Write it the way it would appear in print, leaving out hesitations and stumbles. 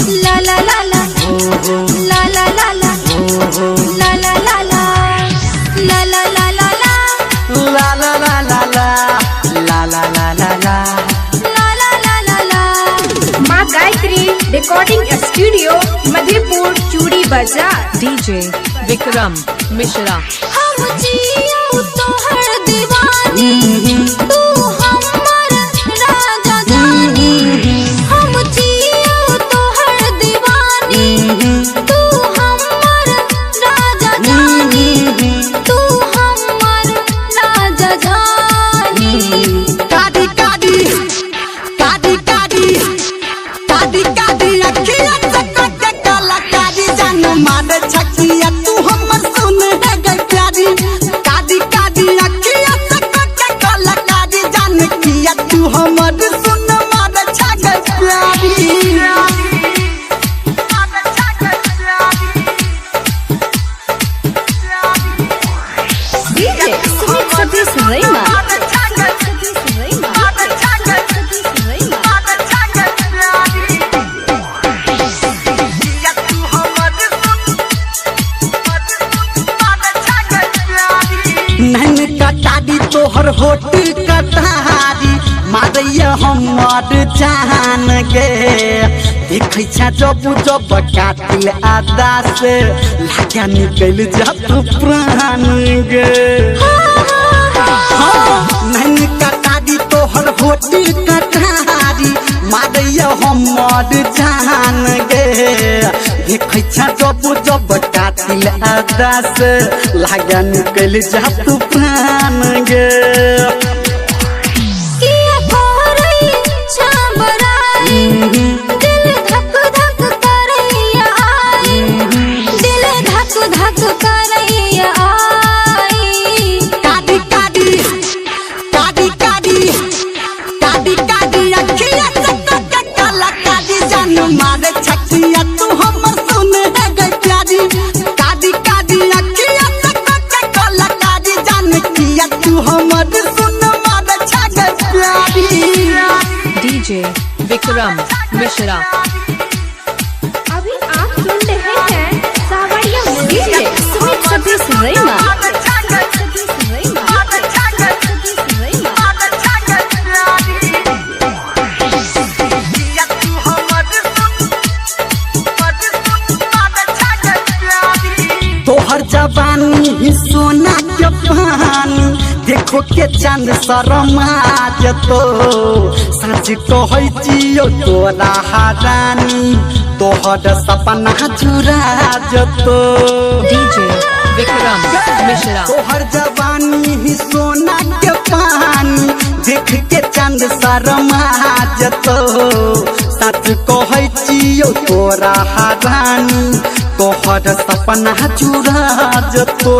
La la la la. La la la la. La la la la. La la la la la. La la la la la. La la la la la. La la la la la. माँ Gayatri recording studio Madhepur चूड़ी बाजार। DJ Vikram Mishra. हम जियो तोहर दीवानी, तू हमर राजा जानी। हम जियो तोहर दीवानी, तू हमर राजा जानी। तू हमर राजा जानी। कादी कादी कादी कादी कादी कादी अखिया चकट काला कादी जान मार छकिया तू हमर सुन है गई प्यारी। कादी कादी अखिया चकट काला कादी जान किया तू हमर सुन मार छगई प्यारी। DJ सुमित सतीश रैना। नैन कटारी तोहर होट कटारी मारैया हमर जान गे। देखै छा जब जब कातिल आदा से लागा निकल जात प्राण गे। नैन कटारी तोहर होट कटारी मारैया हमर जान गे। देखै छा जब जब कातिल आदा से लागा निकल जात प्राण गे। किया कोरई छबराई, दिल धक धक करैया आई। दिल धक धक करैया आई। कादी कादी कादी कादी कादी कादी अखिया चकट काला कादी जान मार छकिया तू हमर सुन है गई प्यारी। कादी कादी अखिया चकट काला कादी जान किया तू हमर सुन मार छगई प्यारी। DJ विक्रम मिश्रा। अभी आप सुन रहे हैं सावरिया DJ सुमित सतीश रैना। तोहर जवानी ही सोना के पानी देखो के चंद शर्मा जतो। सच कहै जियो तोरा हरानी तोहर सपना चुरा जतो। DJ विक्रम मिश्रा। तोहर जवानी ही सोना के पानी देख के चंद शर्मा जतो। सच कहै जियो तोरा हरानी तोहर सपना चुरा जतो।